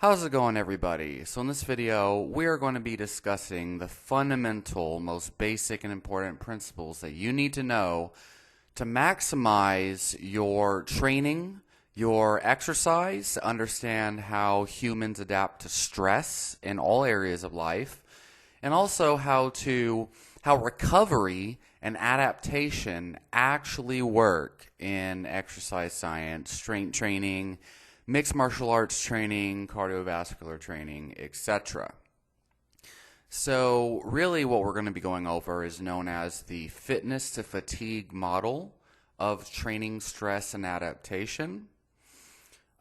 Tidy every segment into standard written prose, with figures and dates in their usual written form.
How's it going, everybody? So in this video, we are going to be discussing the fundamental, most basic and important principles that you need to know to maximize your training, your exercise, to understand how humans adapt to stress in all areas of life, and also how recovery and adaptation actually work in exercise science, strength training, mixed martial arts training, cardiovascular training, etc. So really what we're going to be going over is known as the fitness to fatigue model of training, stress, and adaptation.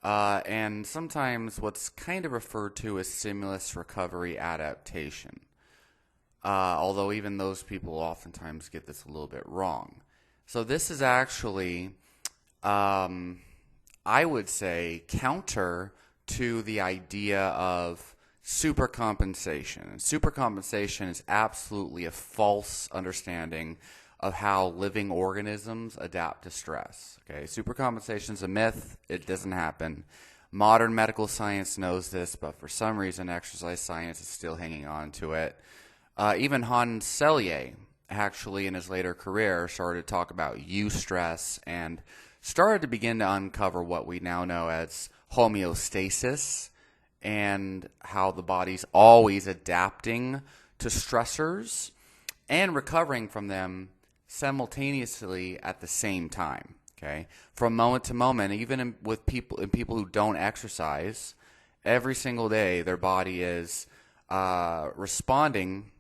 And sometimes what's kind of referred to as stimulus recovery adaptation. Although even those people oftentimes get this a little bit wrong. So this is actually I would say, counter to the idea of supercompensation. Supercompensation is absolutely a false understanding of how living organisms adapt to stress. Okay, supercompensation is a myth. It doesn't happen. Modern medical science knows this, but for some reason, exercise science is still hanging on to it. Even hanse, actually, in his later career, started to talk about eustress and started to begin to uncover what we now know as homeostasis and how the body's always adapting to stressors and recovering from them simultaneously at the same time. Okay, from moment to moment, even with people who don't exercise, every single day their body is responding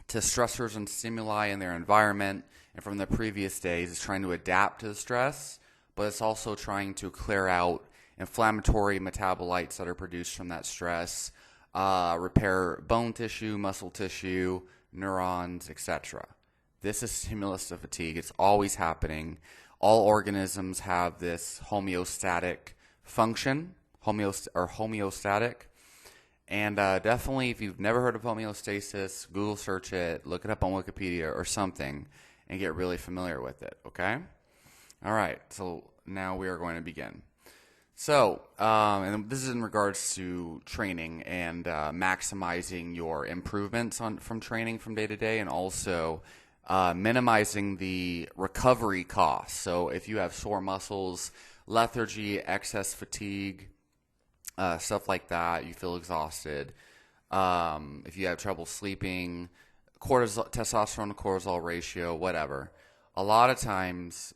to stressors and stimuli in their environment, and from the previous days, it's trying to adapt to the stress, but it's also trying to clear out inflammatory metabolites that are produced from that stress, repair bone tissue, muscle tissue, neurons, etc. This is stimulus to fatigue. It's always happening. All organisms have this homeostatic function, homeostatic. And definitely, if you've never heard of homeostasis, Google search it, look it up on Wikipedia or something, and get really familiar with it, okay? All right, so now we are going to begin. So, and this is in regards to training and maximizing your improvements from training from day to day, and also minimizing the recovery costs. So if you have sore muscles, lethargy, excess fatigue, stuff like that, you feel exhausted, if you have trouble sleeping, testosterone to cortisol ratio, whatever. A lot of times,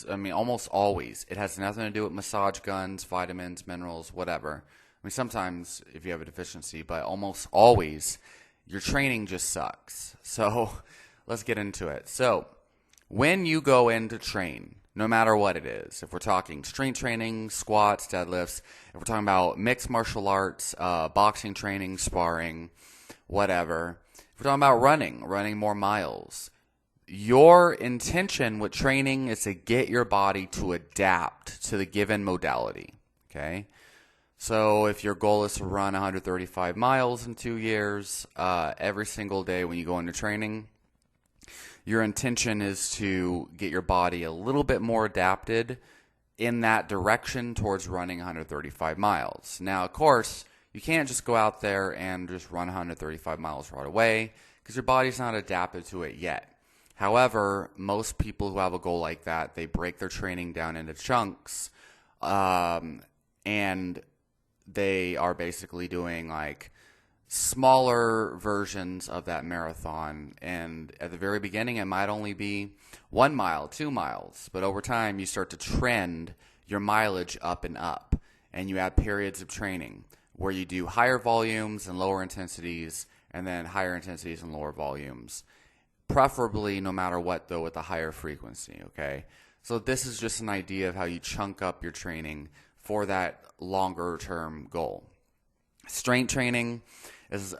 almost always, it has nothing to do with massage guns, vitamins, minerals, whatever. Sometimes if you have a deficiency, but almost always, your training just sucks. So let's get into it. So when you go in to train, no matter what it is, if we're talking strength training, squats, deadlifts, if we're talking about mixed martial arts, boxing training, sparring, whatever, if we're talking about running more miles, your intention with training is to get your body to adapt to the given modality, okay? So if your goal is to run 135 miles in 2 years, every single day when you go into training, your intention is to get your body a little bit more adapted in that direction towards running 135 miles. Now, of course, you can't just go out there and just run 135 miles right away because your body's not adapted to it yet. However, most people who have a goal like that, they break their training down into chunks, and they are basically doing like smaller versions of that marathon. And at the very beginning, it might only be 1 mile, 2 miles, but over time, you start to trend your mileage up and up, and you have periods of training where you do higher volumes and lower intensities, and then higher intensities and lower volumes. Preferably, no matter what, though, with a higher frequency, okay? So this is just an idea of how you chunk up your training for that longer-term goal. Strength training is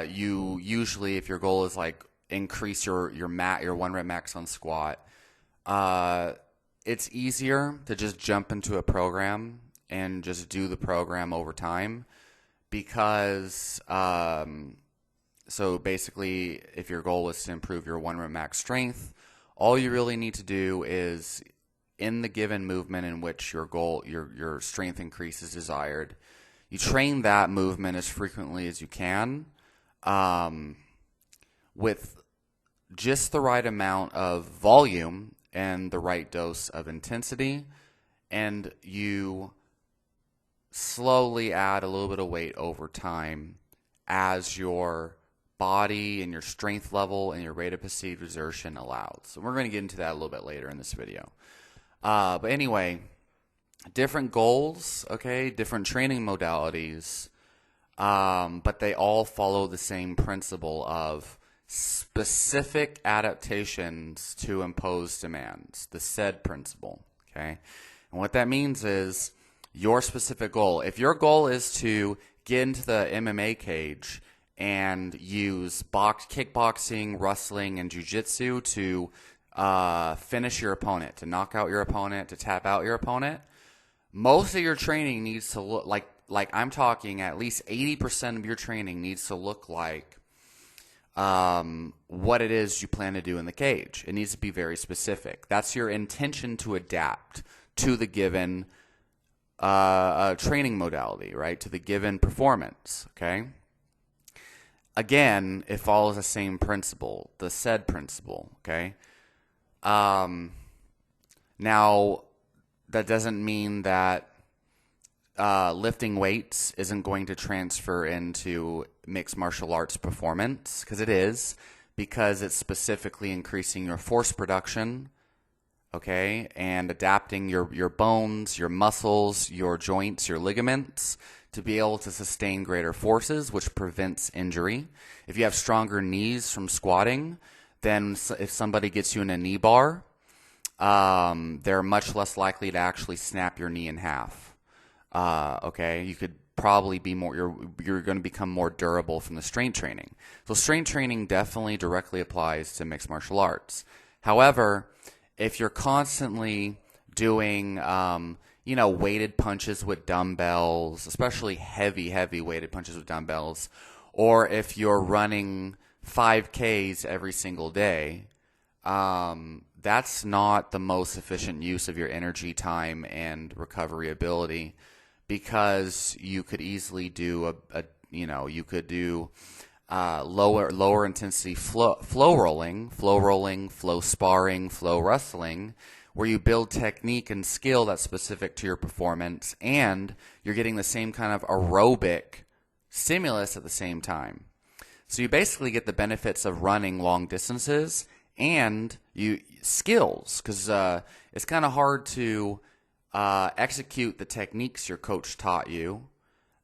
you usually, if your goal is like increase your 1 rep max on squat, it's easier to just jump into a program and just do the program over time because so basically, if your goal is to improve your 1 rep max strength, all you really need to do is in the given movement in which your strength increase is desired, You train that movement as frequently as you can, with just the right amount of volume and the right dose of intensity, and you slowly add a little bit of weight over time as your body and your strength level and your rate of perceived exertion allows. So we're going to get into that a little bit later in this video. But anyway, different goals, okay, different training modalities, but they all follow the same principle of specific adaptations to imposed demands, the SAID principle, okay? And what that means is your specific goal. If your goal is to get into the MMA cage and use kickboxing, wrestling, and jiu-jitsu to finish your opponent, to knock out your opponent, to tap out your opponent, most of your training needs to look like I'm talking at least 80% of your training needs to look like what it is you plan to do in the cage. It needs to be very specific. That's your intention to adapt to the given training modality, right? To the given performance, okay? Again, it follows the same principle, the SAID principle, okay? Now, that doesn't mean that lifting weights isn't going to transfer into mixed martial arts performance, because it is, because it's specifically increasing your force production, okay, and adapting your bones, your muscles, your joints, your ligaments to be able to sustain greater forces, which prevents injury. If you have stronger knees from squatting, then if somebody gets you in a knee bar, they're much less likely to actually snap your knee in half. Okay, you could probably be more, you're going to become more durable from the strength training. So strength training definitely directly applies to mixed martial arts. However, if you're constantly doing, weighted punches with dumbbells, especially heavy weighted punches with dumbbells, or if you're running 5Ks every single day, that's not the most efficient use of your energy, time, and recovery ability, because you could easily do lower intensity flow rolling, flow sparring, flow wrestling, where you build technique and skill that's specific to your performance, and you're getting the same kind of aerobic stimulus at the same time. So you basically get the benefits of running long distances and skills, because it's kind of hard to execute the techniques your coach taught you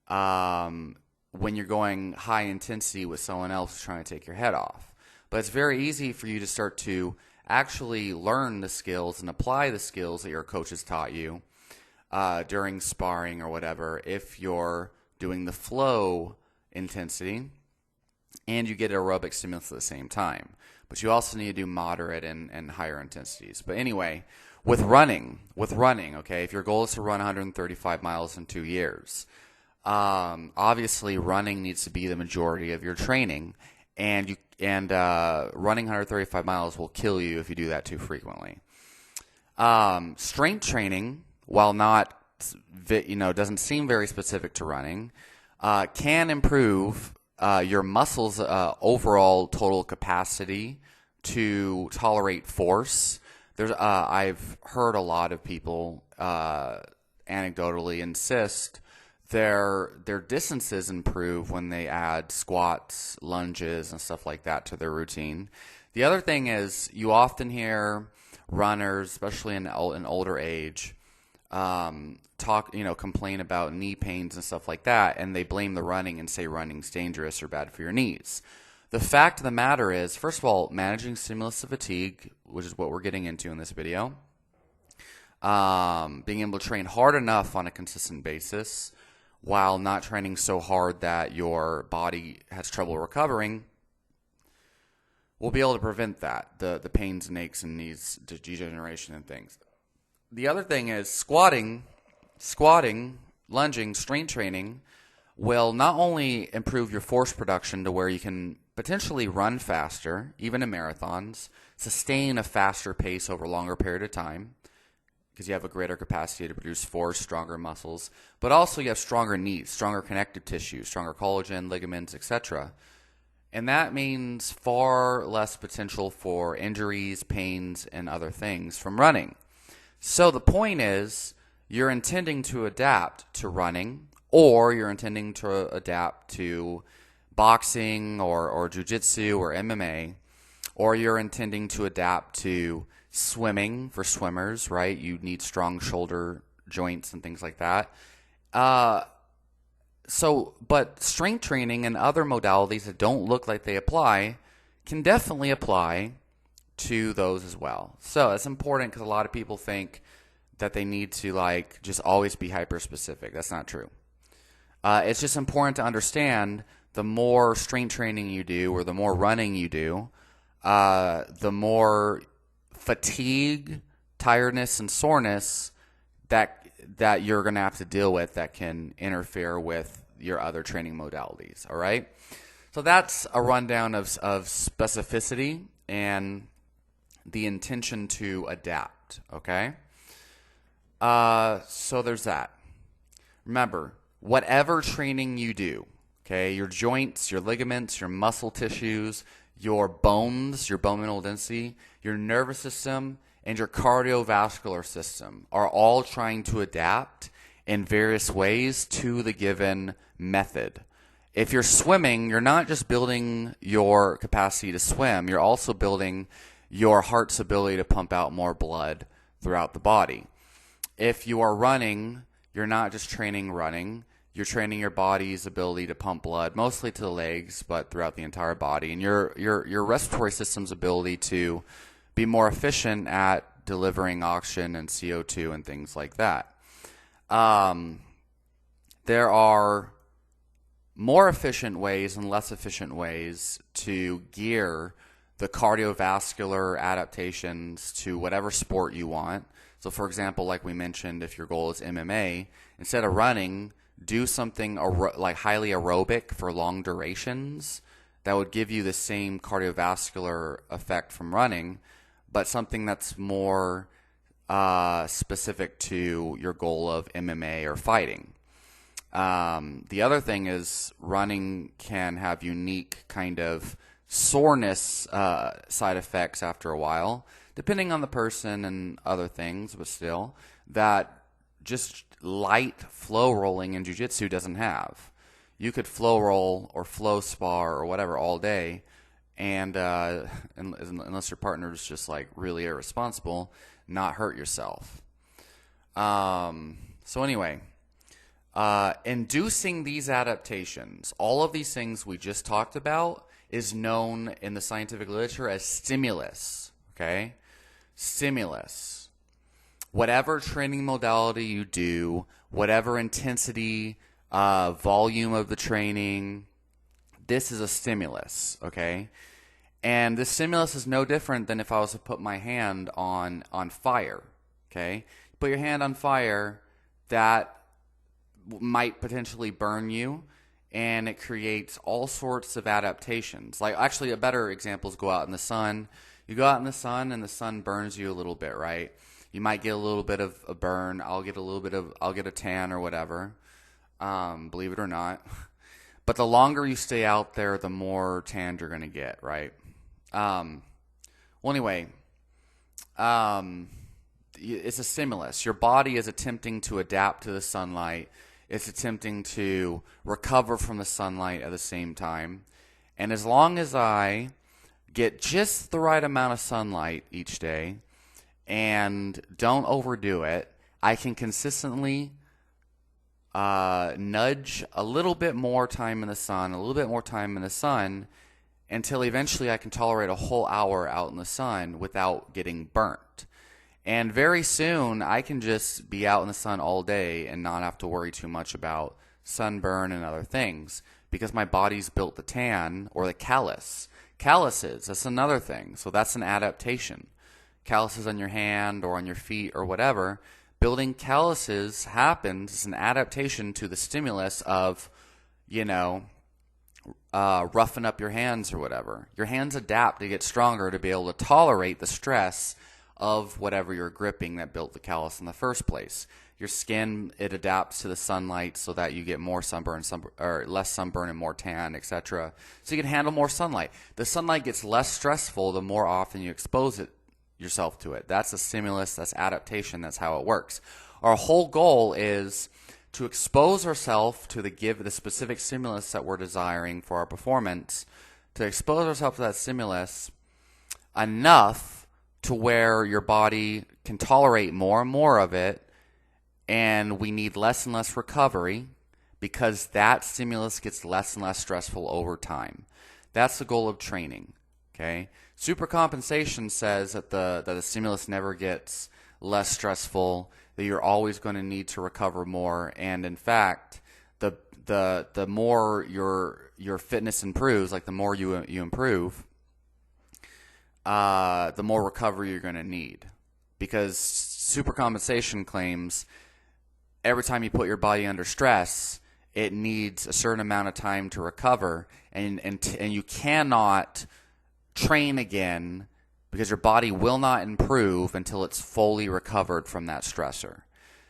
when you're going high intensity with someone else trying to take your head off. But it's very easy for you to start to actually learn the skills and apply the skills that your coach has taught you during sparring or whatever, if you're doing the flow intensity and you get aerobic stimulus at the same time. But you also need to do moderate and higher intensities. But anyway, with running, okay, if your goal is to run 135 miles in 2 years, obviously running needs to be the majority of your training, and running 135 miles will kill you if you do that too frequently. Strength training, while not, doesn't seem very specific to running, can improve your muscles' overall total capacity to tolerate force. I've heard a lot of people anecdotally insist their distances improve when they add squats, lunges, and stuff like that to their routine. The other thing is, you often hear runners, especially in older age, complain about knee pains and stuff like that, and they blame the running and say running's dangerous or bad for your knees. The fact of the matter is, first of all, managing stimulus of fatigue, which is what we're getting into in this video, being able to train hard enough on a consistent basis while not training so hard that your body has trouble recovering, will be able to prevent that, the pains and aches and knees, degeneration and things. The other thing is squatting, lunging, strength training will not only improve your force production to where you can potentially run faster, even in marathons, sustain a faster pace over a longer period of time, because you have a greater capacity to produce force, stronger muscles, but also you have stronger knees, stronger connective tissue, stronger collagen, ligaments, etc. And that means far less potential for injuries, pains, and other things from running. So the point is, you're intending to adapt to running, or you're intending to adapt to boxing or jiu-jitsu or MMA, or you're intending to adapt to swimming for swimmers, right? You need strong shoulder joints and things like that. But strength training and other modalities that don't look like they apply can definitely apply to those as well. So it's important because a lot of people think that they need to like just always be hyper specific. That's not true. It's just important to understand the more strength training you do or the more running you do, the more fatigue, tiredness, and soreness that you're going to have to deal with that can interfere with your other training modalities. All right? So that's a rundown of specificity and the intention to adapt. Okay? So there's that. Remember, whatever training you do, okay, your joints, your ligaments, your muscle tissues, your bones, your bone mineral density, your nervous system, and your cardiovascular system are all trying to adapt in various ways to the given method. If you're swimming, you're not just building your capacity to swim, you're also building your heart's ability to pump out more blood throughout the body. If you are running, you're not just training running, you're training your body's ability to pump blood, mostly to the legs, but throughout the entire body, and your respiratory system's ability to be more efficient at delivering oxygen and CO2 and things like that. There are more efficient ways and less efficient ways to gear the cardiovascular adaptations to whatever sport you want. So, for example, like we mentioned, if your goal is MMA, instead of running, do something like highly aerobic for long durations that would give you the same cardiovascular effect from running, but something that's more specific to your goal of MMA or fighting. The other thing is running can have unique kind of soreness side effects after a while, depending on the person and other things, but still, that just light flow rolling in jiu-jitsu doesn't have. You could flow roll or flow spar or whatever all day, and unless your partner is just like really irresponsible, not hurt yourself. So anyway, inducing these adaptations, all of these things we just talked about, is known in the scientific literature as stimulus. Okay? Stimulus. Whatever training modality you do, whatever intensity, volume of the training, this is a stimulus, okay? And this stimulus is no different than if I was to put my hand on fire, okay? Put your hand on fire, that might potentially burn you, and it creates all sorts of adaptations. Like, actually, a better example is go out in the sun. You go out in the sun, and the sun burns you a little bit, right? You might get a little bit of a burn. I'll get a tan or whatever, believe it or not. But the longer you stay out there, the more tanned you're going to get, right? Anyway, it's a stimulus. Your body is attempting to adapt to the sunlight. It's attempting to recover from the sunlight at the same time. And as long as I get just the right amount of sunlight each day, and don't overdo it, I can consistently nudge a little bit more time in the sun, until eventually I can tolerate a whole hour out in the sun without getting burnt. And very soon I can just be out in the sun all day and not have to worry too much about sunburn and other things, because my body's built the tan or the callus. Calluses, that's another thing. So that's an adaptation. Calluses on your hand or on your feet or whatever, building calluses happens as an adaptation to the stimulus of, roughing up your hands or whatever. Your hands adapt to get stronger to be able to tolerate the stress of whatever you're gripping that built the callus in the first place. Your skin, it adapts to the sunlight so that you get more sunburn, or less sunburn and more tan, etc. So you can handle more sunlight. The sunlight gets less stressful the more often you expose yourself to it. That's a stimulus, that's adaptation, that's how it works. Our whole goal is to expose ourselves to the specific stimulus that we're desiring for our performance, to expose ourselves to that stimulus enough to where your body can tolerate more and more of it, and we need less and less recovery because that stimulus gets less and less stressful over time. That's the goal of training. Okay? Supercompensation says that the stimulus never gets less stressful, that you're always going to need to recover more, and in fact, the more your fitness improves, like the more you improve, the more recovery you're going to need, because supercompensation claims every time you put your body under stress, it needs a certain amount of time to recover, and you cannot train again because your body will not improve until it's fully recovered from that stressor.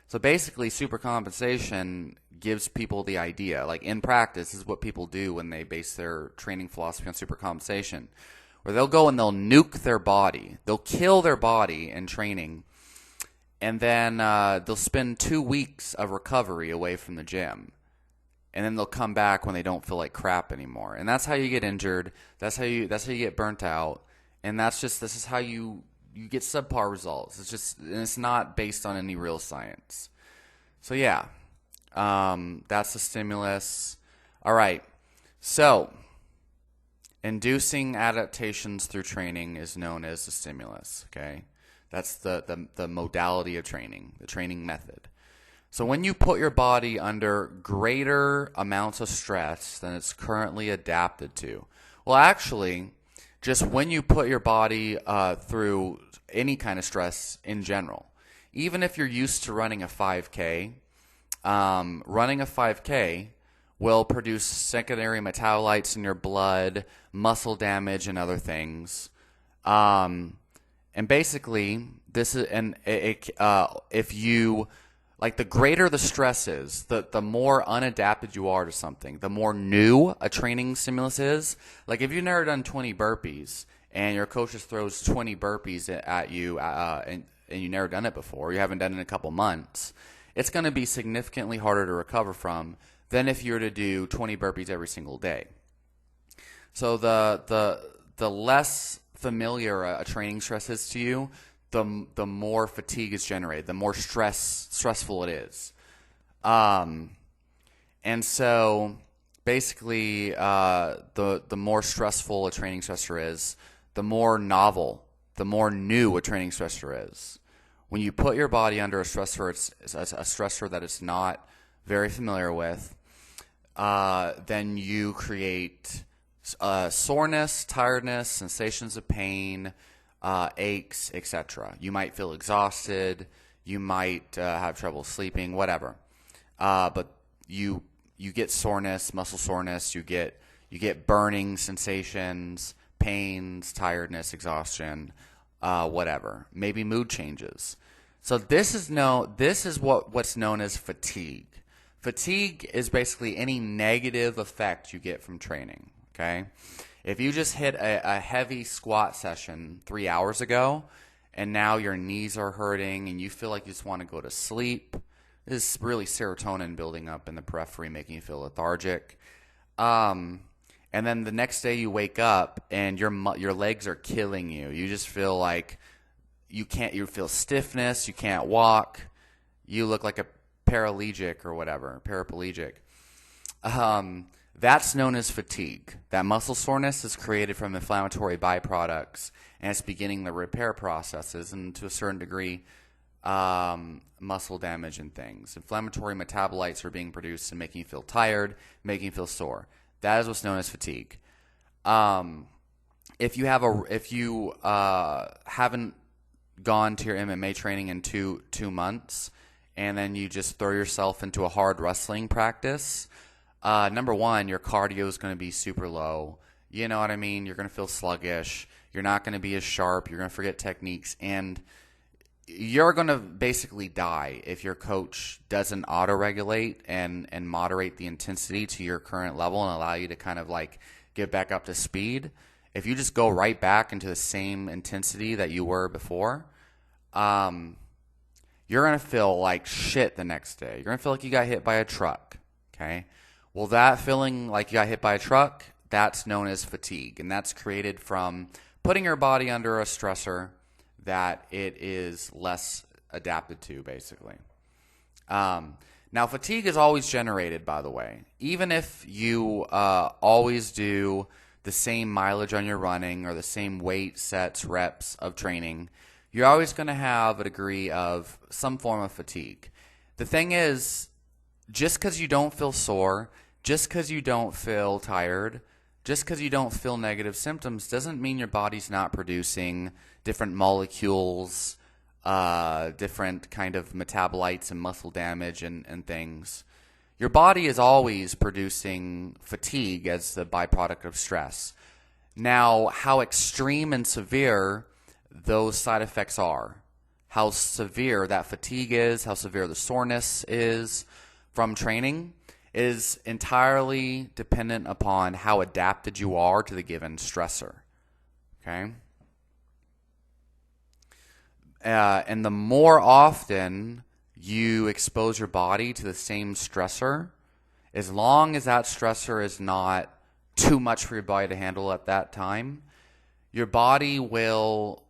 So basically, supercompensation gives people the idea, like in practice, this is what people do when they base their training philosophy on supercompensation, where they'll go and they'll nuke their body. They'll kill their body in training, and then they'll spend 2 weeks of recovery away from the gym. And then they'll come back when they don't feel like crap anymore. And that's how you get injured. That's how you get burnt out. And this is how you get subpar results. It's not based on any real science. So yeah, that's the stimulus. All right. So inducing adaptations through training is known as the stimulus. Okay. That's the modality of training, the training method. So when you put your body under greater amounts of stress than it's currently adapted to, well, actually, just when you put your body through any kind of stress in general, even if you're used to running a 5K, running a 5K will produce secondary metabolites in your blood, muscle damage, and other things. And basically, this is if you like, the greater the stress is, the more unadapted you are to something, the more new a training stimulus is. Like if you've never done 20 burpees and your coach just throws 20 burpees at you and you've never done it before, you haven't done it in a couple months, it's going to be significantly harder to recover from than if you were to do 20 burpees every single day. So the less familiar a training stress is to you, the more fatigue is generated, the more stressful it is. And so basically, the more stressful a training stressor is, the more novel, the more new a training stressor is. When you put your body under a stressor, it's a stressor that it's not very familiar with, then you create soreness, tiredness, sensations of pain, aches, etc. You might feel exhausted. You might have trouble sleeping, whatever. But you get soreness, muscle soreness. You get burning sensations, pains, tiredness, exhaustion, whatever. Maybe mood changes. So this is what's known as fatigue. Fatigue is basically any negative effect you get from training. Okay, if you just hit a heavy squat session 3 hours ago, and now your knees are hurting and you feel like you just want to go to sleep, this is really serotonin building up in the periphery, making you feel lethargic. And then the next day you wake up and your legs are killing you. You just feel like you feel stiffness, you can't walk, you look like a paraplegic or whatever, paraplegic. That's known as fatigue. That muscle soreness is created from inflammatory byproducts, and it's beginning the repair processes, and to a certain degree, muscle damage and things. Inflammatory metabolites are being produced and making you feel tired, making you feel sore. That is what's known as fatigue. If you haven't gone to your MMA training in two months, and then you just throw yourself into a hard wrestling practice, number one, your cardio is going to be super low. You know what I mean? You're going to feel sluggish. You're not going to be as sharp. You're going to forget techniques. And you're going to basically die if your coach doesn't auto-regulate and moderate the intensity to your current level and allow you to kind of like get back up to speed. If you just go right back into the same intensity that you were before, you're going to feel like shit the next day. You're going to feel like you got hit by a truck, okay? Well, that feeling like you got hit by a truck, that's known as fatigue, and that's created from putting your body under a stressor that it is less adapted to, basically. Now, fatigue is always generated, by the way. Even if you always do the same mileage on your running or the same weight, sets, reps of training, you're always going to have a degree of some form of fatigue. The thing is, just because you don't feel sore, just because you don't feel tired, just because you don't feel negative symptoms doesn't mean your body's not producing different molecules, different kind of metabolites and muscle damage and things. Your body is always producing fatigue as the byproduct of stress. Now, how extreme and severe those side effects are, how severe that fatigue is, how severe the soreness is from training, is entirely dependent upon how adapted you are to the given stressor. Okay? And the more often you expose your body to the same stressor, as long as that stressor is not too much for your body to handle at that time, your body will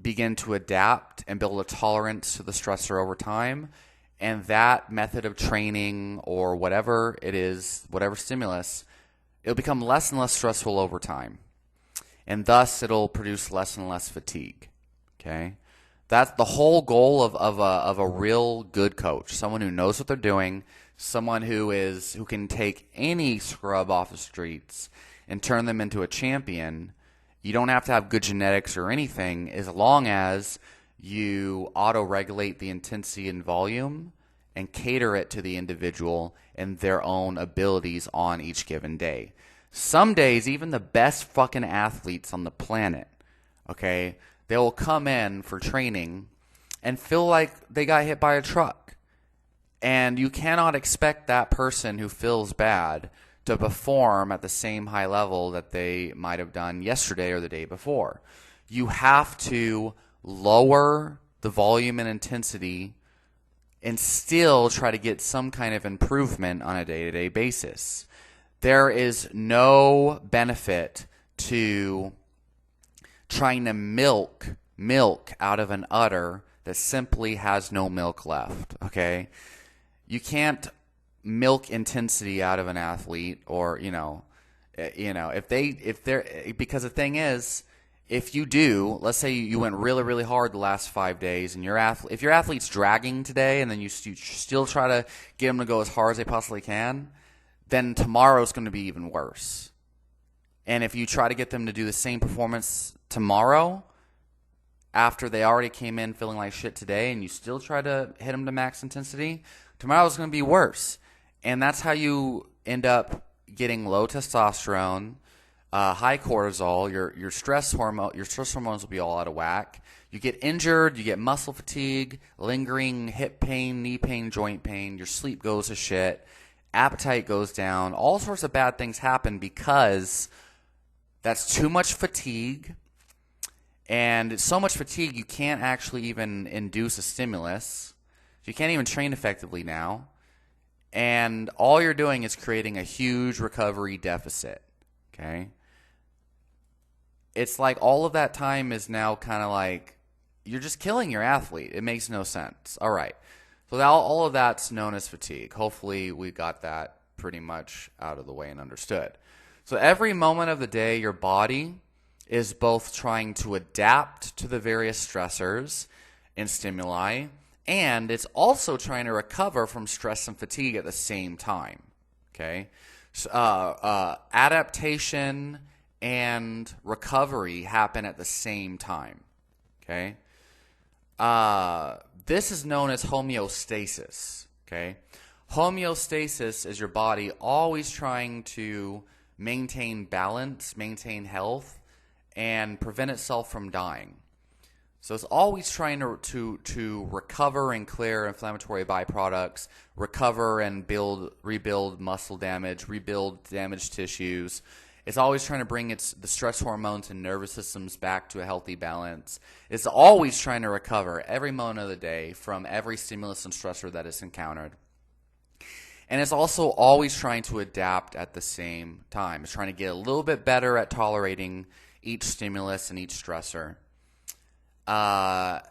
begin to adapt and build a tolerance to the stressor over time. And that method of training or whatever it is, whatever stimulus, it'll become less and less stressful over time. And thus, it'll produce less and less fatigue. Okay? That's the whole goal of a real good coach, someone who knows what they're doing, someone who can take any scrub off the streets and turn them into a champion. You don't have to have good genetics or anything, as long as you auto-regulate the intensity and volume and cater it to the individual and their own abilities on each given day. Some days, even the best fucking athletes on the planet, okay, they will come in for training and feel like they got hit by a truck. And you cannot expect that person who feels bad to perform at the same high level that they might have done yesterday or the day before. You have to lower the volume and intensity and still try to get some kind of improvement on a day-to-day basis. There is no benefit to trying to milk out of an udder that simply has no milk left, okay? You can't milk intensity out of an athlete, or if they're, because the thing is, if you do, let's say you went really, really hard the last 5 days, and if your athlete's dragging today, and then you still try to get them to go as hard as they possibly can, then tomorrow's going to be even worse. And if you try to get them to do the same performance tomorrow, after they already came in feeling like shit today, and you still try to hit them to max intensity, tomorrow's going to be worse. And that's how you end up getting low testosterone, high cortisol, your stress hormones will be all out of whack. You get injured, you get muscle fatigue, lingering hip pain, knee pain, joint pain, your sleep goes to shit, appetite goes down, all sorts of bad things happen because that's too much fatigue. And it's so much fatigue you can't actually even induce a stimulus. You can't even train effectively now. And all you're doing is creating a huge recovery deficit. Okay? It's like all of that time is now kind of like you're just killing your athlete. It makes no sense. All right. So all of that's known as fatigue. Hopefully we got that pretty much out of the way and understood. So every moment of the day, your body is both trying to adapt to the various stressors and stimuli, and it's also trying to recover from stress and fatigue at the same time. Okay? So, adaptation and recovery happen at the same time. Okay? This is known as homeostasis. Okay? Homeostasis is your body always trying to maintain balance, maintain health, and prevent itself from dying. So it's always trying to recover and clear inflammatory byproducts, recover and rebuild muscle damage, rebuild damaged tissues. It's always trying to bring the stress hormones and nervous systems back to a healthy balance. It's always trying to recover every moment of the day from every stimulus and stressor that it's encountered. And it's also always trying to adapt at the same time. It's trying to get a little bit better at tolerating each stimulus and each stressor. But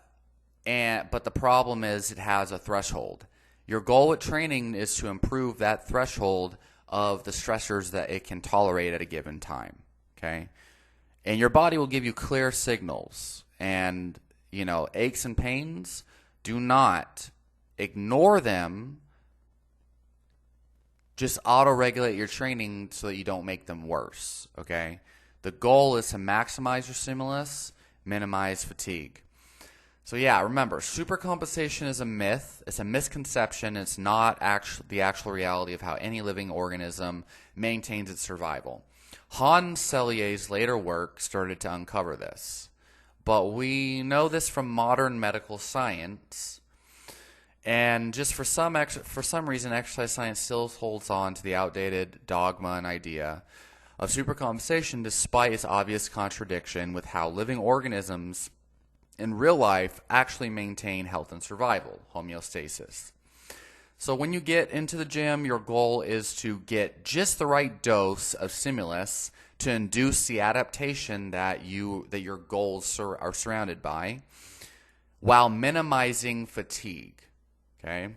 the problem is it has a threshold. Your goal with training is to improve that threshold of the stressors that it can tolerate at a given time. Okay? And your body will give you clear signals. And, aches and pains, do not ignore them. Just auto-regulate your training so that you don't make them worse. Okay? The goal is to maximize your stimulus, minimize fatigue. So yeah, remember, supercompensation is a myth. It's a misconception. It's not the actual reality of how any living organism maintains its survival. Salyes' later work started to uncover this. But we know this from modern medical science. And just for some reason, exercise science still holds on to the outdated dogma and idea of supercompensation despite its obvious contradiction with how living organisms in real life actually maintain health and survival, homeostasis. So when you get into the gym, your goal is to get just the right dose of stimulus to induce the adaptation that your goals are surrounded by, while minimizing fatigue. Okay?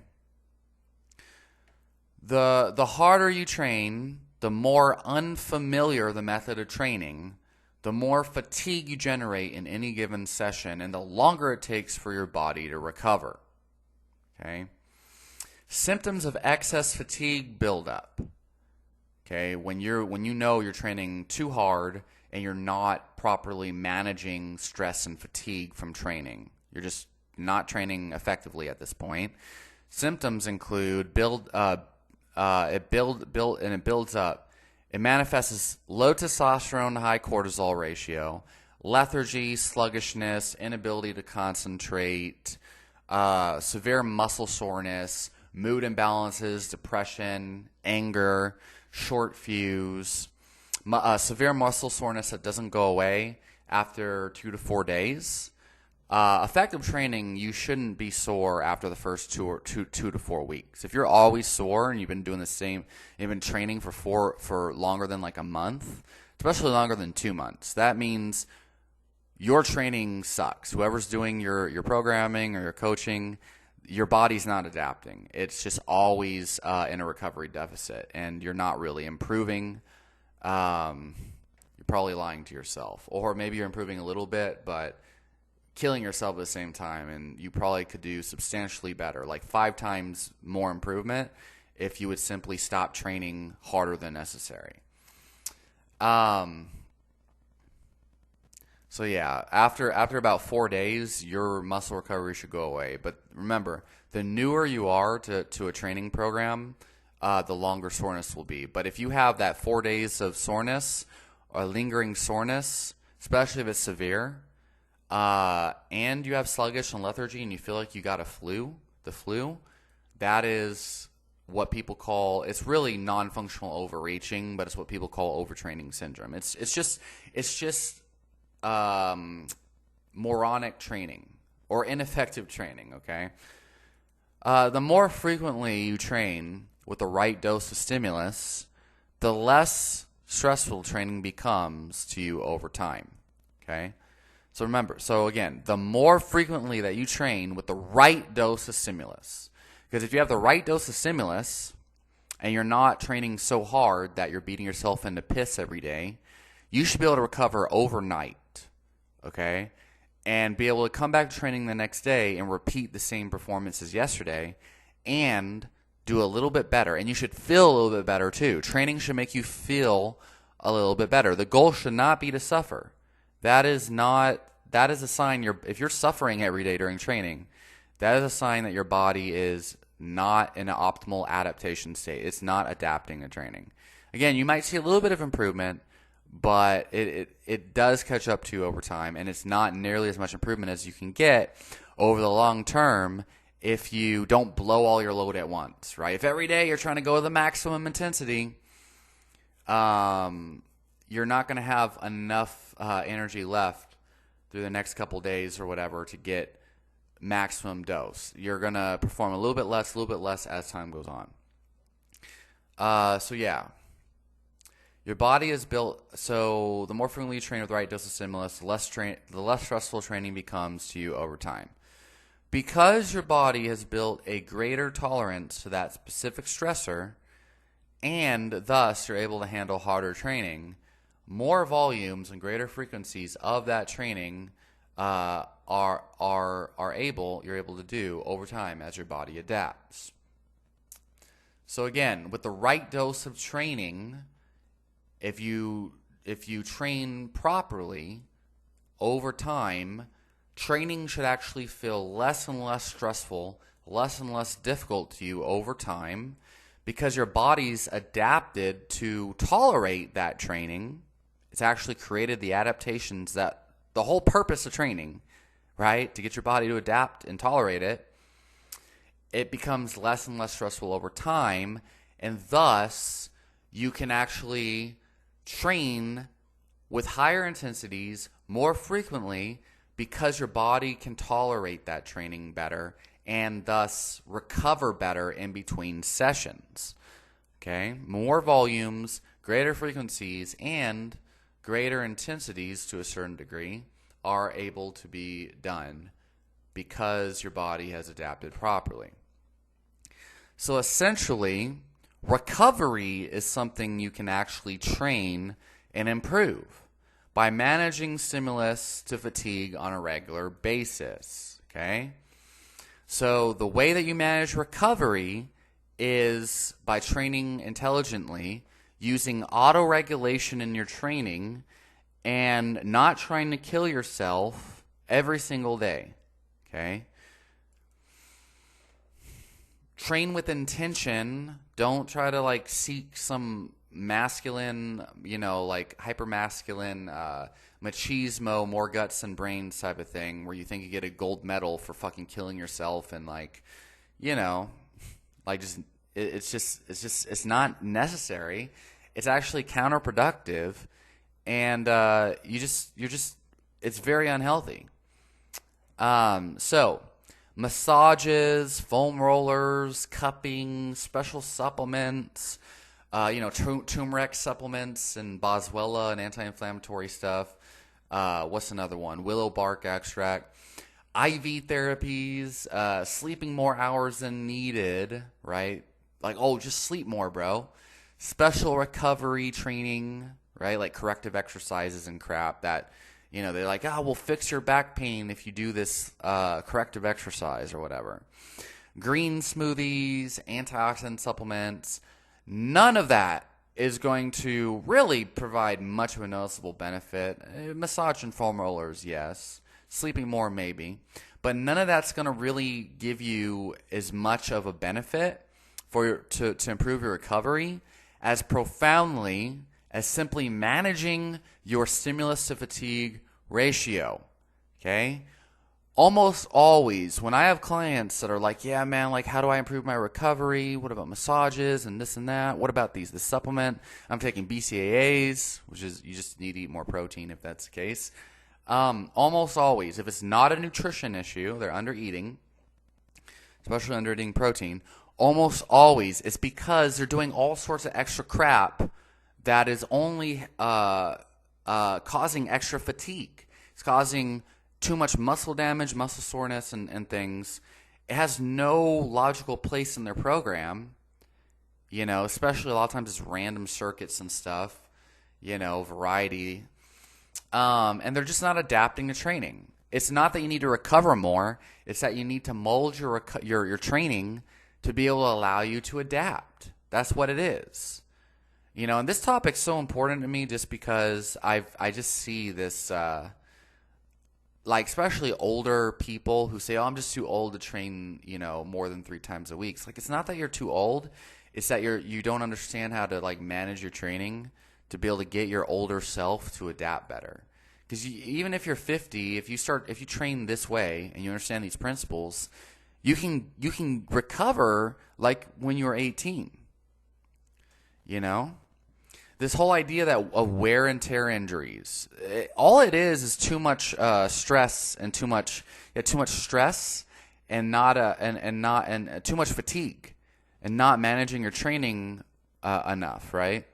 The harder you train, the more unfamiliar the method of training, the more fatigue you generate in any given session, and the longer it takes for your body to recover. Okay? Symptoms of excess fatigue build up. Okay? When you know you're training too hard and you're not properly managing stress and fatigue from training. You're just not training effectively at this point. Symptoms include it builds up. It manifests as low testosterone, high cortisol ratio, lethargy, sluggishness, inability to concentrate, severe muscle soreness, mood imbalances, depression, anger, short fuse, severe muscle soreness that doesn't go away after 2 to 4 days. Effective training, you shouldn't be sore after the first 2 to 4 weeks. If you're always sore and you've been doing you've been training for longer than like a month, especially longer than 2 months, that means your training sucks. Whoever's doing your programming or your coaching, your body's not adapting. It's just always in a recovery deficit, and you're not really improving. You're probably lying to yourself, or maybe you're improving a little bit, but killing yourself at the same time, and you probably could do substantially better, like 5 times more improvement if you would simply stop training harder than necessary. So yeah, after about 4 days, your muscle recovery should go away. But remember, the newer you are to a training program, the longer soreness will be. But if you have that 4 days of soreness or lingering soreness, especially if it's severe, and you have sluggish and lethargy and you feel like you got the flu, that is what people call, it's really non-functional overreaching, but it's what people call overtraining syndrome. It's just moronic training or ineffective training, okay? The more frequently you train with the right dose of stimulus, the less stressful training becomes to you over time, okay? So remember, again, the more frequently that you train with the right dose of stimulus, because if you have the right dose of stimulus and you're not training so hard that you're beating yourself into piss every day, you should be able to recover overnight, okay? And be able to come back to training the next day and repeat the same performance as yesterday and do a little bit better. And you should feel a little bit better too. Training should make you feel a little bit better. The goal should not be to suffer. That is a sign if you're suffering every day during training, that is a sign that your body is not in an optimal adaptation state. It's not adapting to training. Again, you might see a little bit of improvement, but it does catch up to you over time, and it's not nearly as much improvement as you can get over the long term if you don't blow all your load at once, right? If every day you're trying to go to the maximum intensity, you're not going to have enough energy left through the next couple days or whatever to get maximum dose. You're going to perform a little bit less as time goes on. So yeah, your body is built, so the more frequently you train with the right dose of stimulus, the less stressful training becomes to you over time. Because your body has built a greater tolerance to that specific stressor, and thus you're able to handle harder training, more volumes and greater frequencies of that training you're able to do over time as your body adapts. So again, with the right dose of training, if you train properly over time, training should actually feel less and less stressful, less and less difficult to you over time, because your body's adapted to tolerate that training. It's actually created the adaptations that the whole purpose of training, right? To get your body to adapt and tolerate it. It becomes less and less stressful over time, and thus you can actually train with higher intensities more frequently because your body can tolerate that training better and thus recover better in between sessions. Okay? More volumes, greater frequencies, and greater intensities to a certain degree are able to be done because your body has adapted properly. So essentially, recovery is something you can actually train and improve by managing stimulus to fatigue on a regular basis. Okay? So the way that you manage recovery is by training intelligently, using auto-regulation in your training, and not trying to kill yourself every single day. Okay? Train with intention. Don't try to seek some masculine, hyper-masculine, machismo, more guts than brains type of thing, where you think you get a gold medal for fucking killing yourself, and it's not necessary. It's actually counterproductive, and it's very unhealthy. So massages, foam rollers, cupping, special supplements, turmeric supplements and boswellia and anti-inflammatory stuff. What's another one? Willow bark extract. IV therapies, sleeping more hours than needed, right? Just sleep more, bro. Special recovery training, right? Like corrective exercises and crap that, they're like, we'll fix your back pain if you do this corrective exercise or whatever. Green smoothies, antioxidant supplements, none of that is going to really provide much of a noticeable benefit. Massage and foam rollers, yes. Sleeping more, maybe. But none of that's going to really give you as much of a benefit to improve your recovery as profoundly as simply managing your stimulus to fatigue ratio. Okay? Almost always, when I have clients that are like, yeah, man, how do I improve my recovery? What about massages and this and that? What about this supplement? I'm taking BCAAs, which is you just need to eat more protein if that's the case. Almost always, if it's not a nutrition issue, they're under eating, especially under eating protein, almost always it's because they're doing all sorts of extra crap that is only causing extra fatigue. It's causing too much muscle damage, muscle soreness, and things. It has no logical place in their program, especially a lot of times it's random circuits and stuff, variety. And they're just not adapting to training. It's not that you need to recover more. It's that you need to mold your training to be able to allow you to adapt. That's what it is. And this topic's so important to me just because I just see this, especially older people who say, I'm just too old to train, more than 3 times a week. It's like, it's not that you're too old. It's that you don't understand how to like manage your training to be able to get your older self to adapt better. Because even if you're 50, if you train this way and you understand these principles, you can recover like when you were 18. You know, this whole idea that of wear and tear injuries, all it is too much stress and too much stress and too much fatigue and not managing your training enough, right?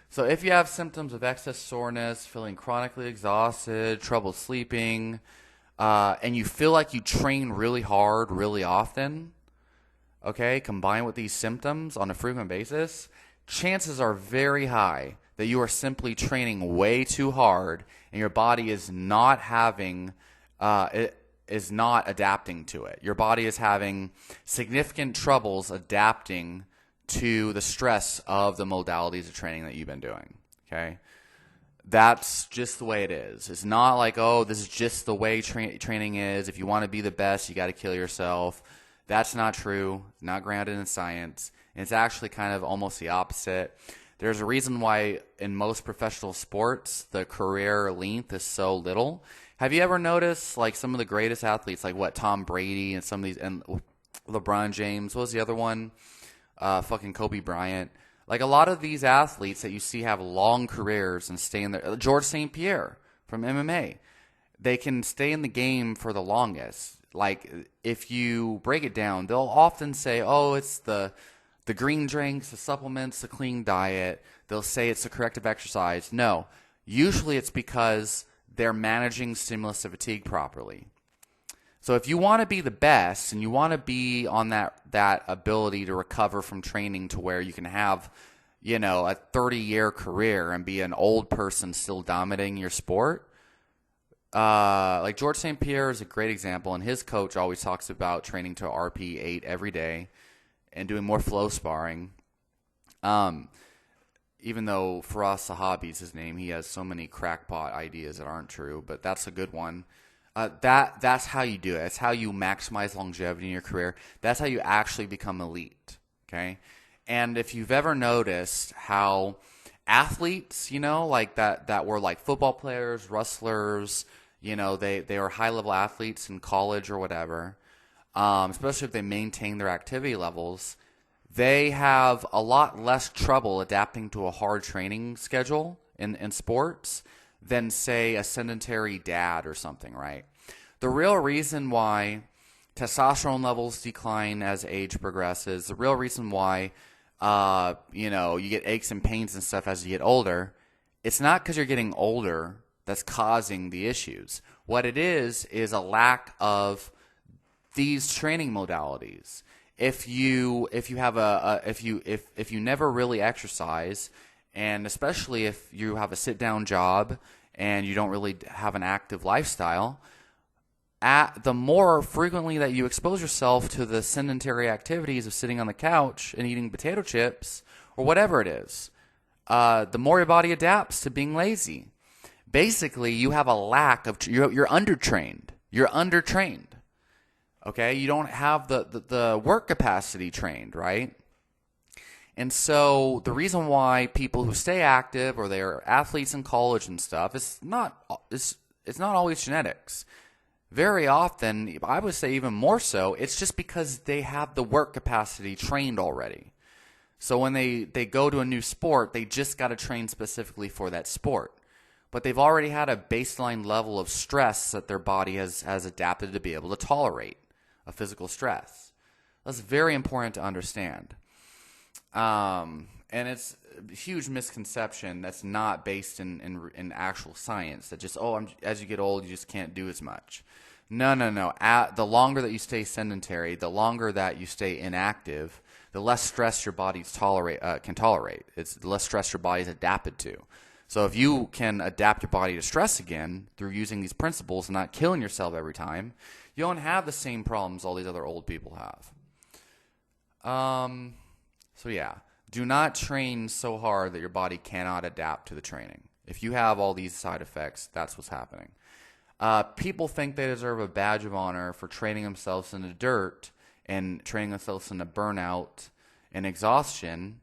So if you have symptoms of excess soreness, feeling chronically exhausted, trouble sleeping, and you feel like you train really hard, really often, okay, combined with these symptoms on a frequent basis, chances are very high that you are simply training way too hard and your body is not adapting to it. Your body is having significant troubles adapting to the stress of the modalities of training that you've been doing, okay? That's just the way it is. It's not like, oh, this is just the way training is. If you want to be the best, you got to kill yourself. That's not true. It's not grounded in science. And it's actually kind of almost the opposite. There's a reason why in most professional sports, the career length is so little. Have you ever noticed like some of the greatest athletes, like what, Tom Brady and some of these, and LeBron James, what was the other one? Fucking Kobe Bryant. Like a lot of these athletes that you see have long careers and stay in there. George St. Pierre from MMA. They can stay in the game for the longest. Like if you break it down, they'll often say, oh, it's the green drinks, the supplements, the clean diet. They'll say it's the corrective exercise. No, usually it's because they're managing stimulus to fatigue properly. So if you want to be the best and you want to be on that ability to recover from training to where you can have, a 30-year career and be an old person still dominating your sport, like George St. Pierre is a great example, and his coach always talks about training to RP 8 every day and doing more flow sparring. Even though Firas Zahabi is his name, he has so many crackpot ideas that aren't true, but that's a good one. That's how you do it. It's how you maximize longevity in your career. That's how you actually become elite, okay? And if you've ever noticed how athletes, like that were like football players, wrestlers, they were high-level athletes in college or whatever, especially if they maintain their activity levels, they have a lot less trouble adapting to a hard training schedule in sports than, say, a sedentary dad or something, right? The real reason why testosterone levels decline as age progresses, the real reason why, you get aches and pains and stuff as you get older, it's not because you're getting older that's causing the issues. What it is a lack of these training modalities. If you never really exercise, and especially if you have a sit-down job and you don't really have an active lifestyle, the more frequently that you expose yourself to the sedentary activities of sitting on the couch and eating potato chips or whatever it is, the more your body adapts to being lazy. Basically, you have a lack of you're undertrained. You're undertrained. Okay, you don't have the work capacity trained, right? And so the reason why people who stay active or they're athletes in college and stuff, it's not always genetics. Very often, I would say even more so, it's just because they have the work capacity trained already. So when they go to a new sport, they just got to train specifically for that sport. But they've already had a baseline level of stress that their body has adapted to be able to tolerate, a physical stress. That's very important to understand. And it's a huge misconception that's not based in actual science, that just, as you get old, you just can't do as much. No. The longer that you stay sedentary, the longer that you stay inactive, the less stress your body can tolerate. It's the less stress your body's adapted to. So if you can adapt your body to stress again through using these principles and not killing yourself every time, you don't have the same problems all these other old people have. So yeah, do not train so hard that your body cannot adapt to the training. If you have all these side effects, that's what's happening. People think they deserve a badge of honor for training themselves in the dirt and training themselves in the burnout and exhaustion,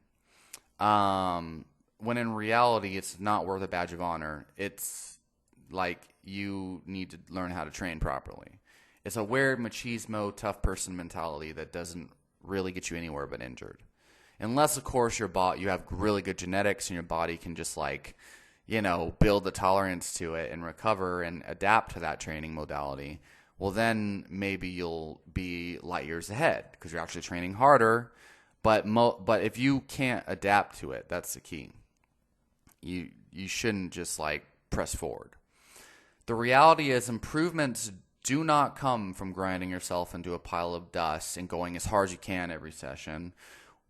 when in reality it's not worth a badge of honor. It's like you need to learn how to train properly. It's a weird machismo, tough person mentality that doesn't really get you anywhere but injured. Unless, of course, you have really good genetics and your body can just build the tolerance to it and recover and adapt to that training modality. Well, then maybe you'll be light years ahead because you're actually training harder. But if you can't adapt to it, that's the key. You shouldn't just press forward. The reality is improvements do not come from grinding yourself into a pile of dust and going as hard as you can every session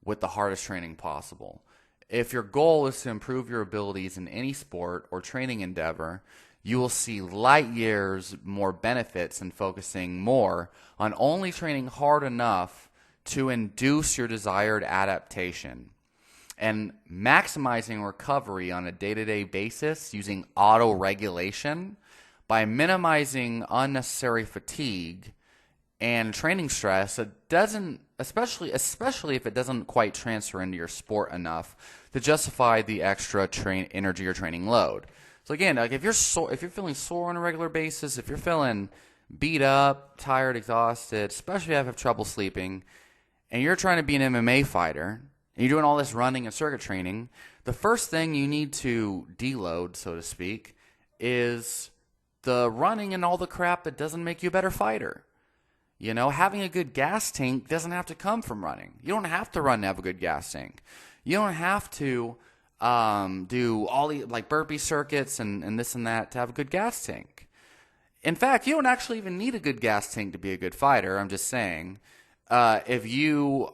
with the hardest training possible. If your goal is to improve your abilities in any sport or training endeavor, you will see light years more benefits in focusing more on only training hard enough to induce your desired adaptation and maximizing recovery on a day-to-day basis using auto-regulation by minimizing unnecessary fatigue and training stress that doesn't, especially if it doesn't quite transfer into your sport enough to justify the extra energy or training load. So again, if you're feeling sore on a regular basis, if you're feeling beat up, tired, exhausted, especially if you have trouble sleeping, and you're trying to be an MMA fighter, and you're doing all this running and circuit training, the first thing you need to deload, so to speak, is the running and all the crap that doesn't make you a better fighter. Having a good gas tank doesn't have to come from running. You don't have to run to have a good gas tank. You don't have to do all the burpee circuits and this and that to have a good gas tank. In fact, you don't actually even need a good gas tank to be a good fighter. I'm just saying, if you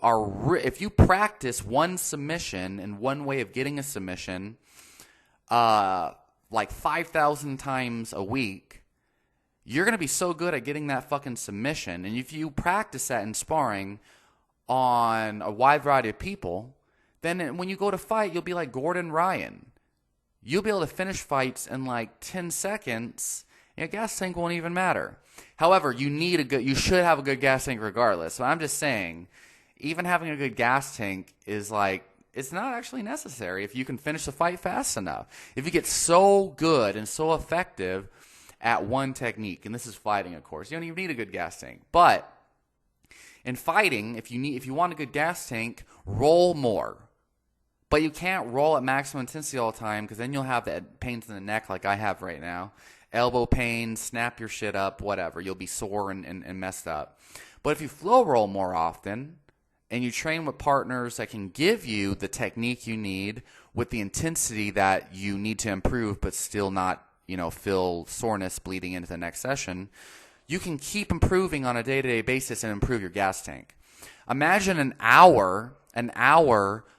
practice one submission and one way of getting a submission, 5,000 times a week, you're going to be so good at getting that fucking submission. And if you practice that in sparring on a wide variety of people, then when you go to fight, you'll be like Gordon Ryan. You'll be able to finish fights in 10 seconds, and your gas tank won't even matter. However, you should have a good gas tank regardless. So I'm just saying, even having a good gas tank is it's not actually necessary if you can finish the fight fast enough. If you get so good and so effective at one technique, and this is fighting, of course, you don't even need a good gas tank. But in fighting, if you want a good gas tank, roll more. But you can't roll at maximum intensity all the time because then you'll have the pains in the neck like I have right now. Elbow pain, snap your shit up, whatever. You'll be sore and messed up. But if you flow roll more often and you train with partners that can give you the technique you need with the intensity that you need to improve but still not, feel soreness bleeding into the next session, you can keep improving on a day-to-day basis and improve your gas tank. Imagine an hour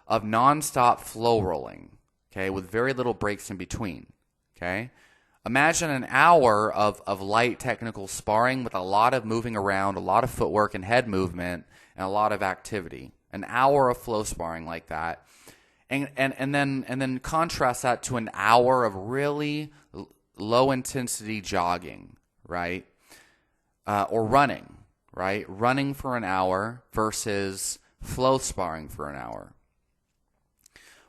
of nonstop flow rolling, okay, with very little breaks in between, okay? Imagine an hour of light technical sparring with a lot of moving around, a lot of footwork and head movement, and a lot of activity. An hour of flow sparring like that. And then contrast that to an hour of really low intensity jogging, right? Or running, right? Running for an hour versus flow sparring for an hour.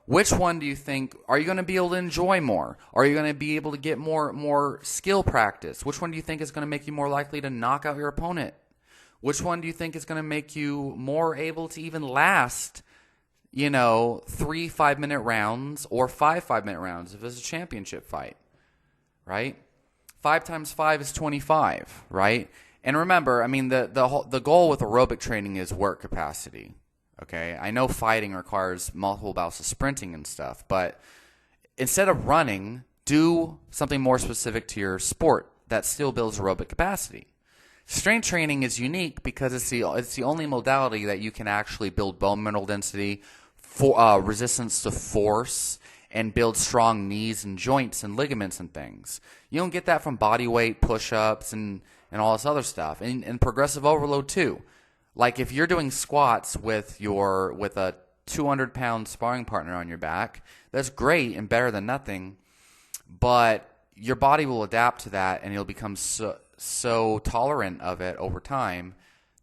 Which one do you think, are you going to be able to enjoy more? Are you going to be able to get more skill practice? Which one do you think is going to make you more likely to knock out your opponent? Which one do you think is going to make you more able to even last, 3 5-minute rounds or 5 5-minute rounds if it's a championship fight, right? 5 times 5 is 25, right? And remember, the goal with aerobic training is work capacity. Okay, I know fighting requires multiple bouts of sprinting and stuff, but instead of running, do something more specific to your sport that still builds aerobic capacity. Strength training is unique because it's the only modality that you can actually build bone mineral density, resistance to force, and build strong knees and joints and ligaments and things. You don't get that from body weight, push-ups, and all this other stuff, and progressive overload too. Like if you're doing squats with a 200-pound sparring partner on your back, that's great and better than nothing, but your body will adapt to that and you'll become so tolerant of it over time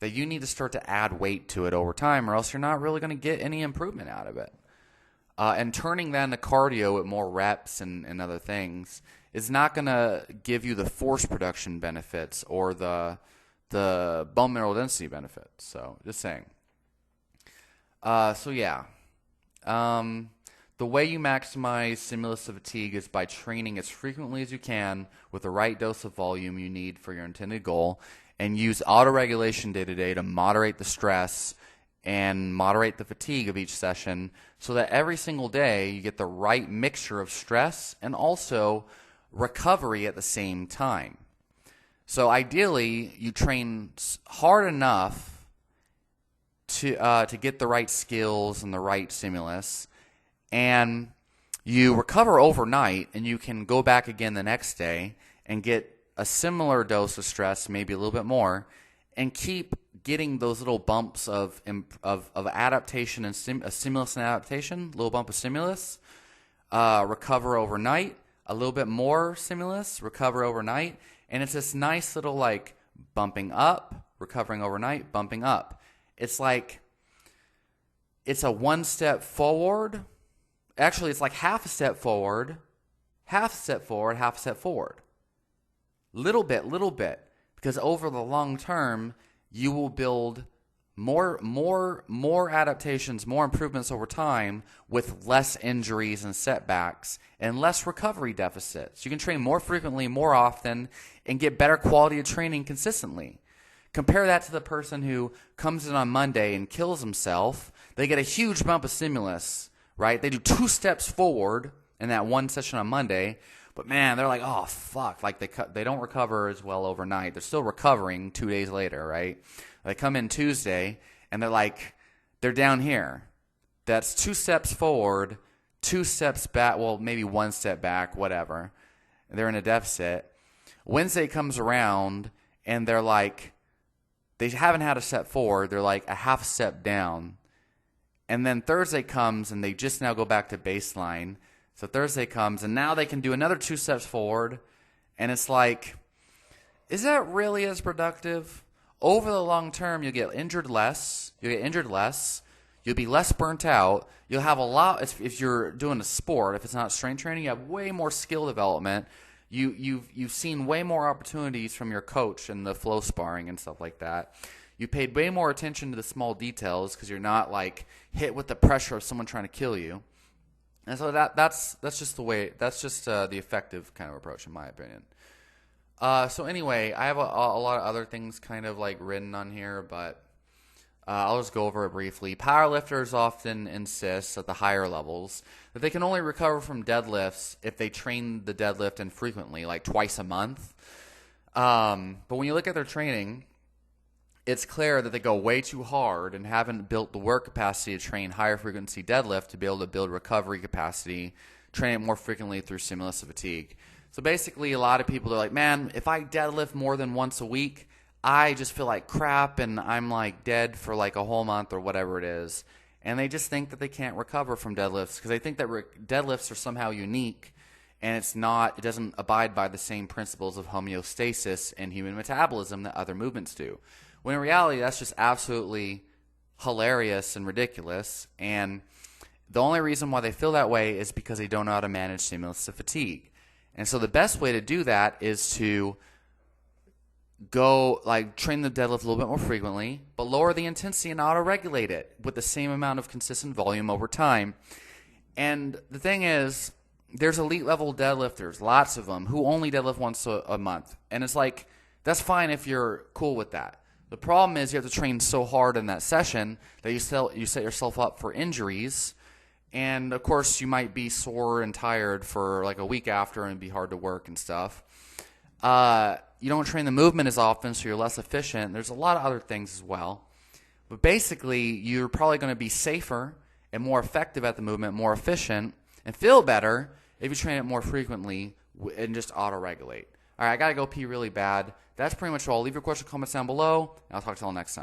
that you need to start to add weight to it over time, or else you're not really going to get any improvement out of it. And turning that into cardio with more reps and other things is not going to give you the force production benefits or the bone mineral density benefits. So just saying. The way you maximize stimulus to fatigue is by training as frequently as you can with the right dose of volume you need for your intended goal, and use autoregulation day to day to moderate the stress and moderate the fatigue of each session, so that every single day you get the right mixture of stress and also recovery at the same time. So ideally, you train hard enough to get the right skills and the right stimulus, and you recover overnight, and you can go back again the next day and get a similar dose of stress, maybe a little bit more, and keep getting those little bumps of adaptation and stimulus and adaptation, little bump of stimulus, recover overnight, a little bit more stimulus, recover overnight, and it's this nice little like bumping up, recovering overnight, bumping up. It's like, it's a one step forward. Actually, it's like half a step forward, half a step forward, half a step forward. Little bit. Because over the long term, you will build more adaptations, more improvements over time with less injuries and setbacks and less recovery deficits. You can train more frequently, more often, and get better quality of training consistently. Compare that to the person who comes in on Monday and kills himself. They get a huge bump of stimulus, right? They do 2 steps forward in that one session on Monday, but man, they're like, oh fuck, like they don't recover as well overnight. They're still recovering 2 days later, right? They come in Tuesday and they're down here. That's 2 steps forward, 2 steps back, well, maybe 1 step back, whatever. They're in a deficit. Wednesday comes around and they're like, they haven't had a step forward, they're like a half step down. And then Thursday comes and they just now go back to baseline. So Thursday comes and now they can do another 2 steps forward. And it's like, is that really as productive? Over the long term, you'll get injured less. You'll be less burnt out. You'll have a lot, if you're doing a sport, if it's not strength training, you have way more skill development. You've seen way more opportunities from your coach and the flow sparring and stuff like that. You paid way more attention to the small details because you're not like hit with the pressure of someone trying to kill you. And so that's just the effective kind of approach, in my opinion. So anyway, I have a lot of other things kind of like written on here, but I'll just go over it briefly. Powerlifters often insist at the higher levels that they can only recover from deadlifts if they train the deadlift infrequently, like twice a month. But when you look at their training, it's clear that they go way too hard and haven't built the work capacity to train higher frequency deadlift to be able to build recovery capacity, train it more frequently through stimulus of fatigue. So basically, a lot of people are like, man, if I deadlift more than once a week, I just feel like crap and I'm like dead for like a whole month or whatever it is. And they just think that they can't recover from deadlifts because they think that deadlifts are somehow unique and it doesn't abide by the same principles of homeostasis and human metabolism that other movements do. When in reality, that's just absolutely hilarious and ridiculous. And the only reason why they feel that way is because they don't know how to manage stimulus to fatigue. And so the best way to do that is to go train the deadlift a little bit more frequently, but lower the intensity and auto-regulate it with the same amount of consistent volume over time. And the thing is, there's elite level deadlifters, lots of them, who only deadlift once a month. And it's like, that's fine if you're cool with that. The problem is you have to train so hard in that session that you set yourself up for injuries. And of course, you might be sore and tired for like a week after and be hard to work and stuff. You don't train the movement as often, so you're less efficient. There's a lot of other things as well. But basically, you're probably going to be safer and more effective at the movement, more efficient, and feel better if you train it more frequently and just auto-regulate. All right, I got to go pee really bad. That's pretty much all. Leave your question, comments down below, and I'll talk to you all next time.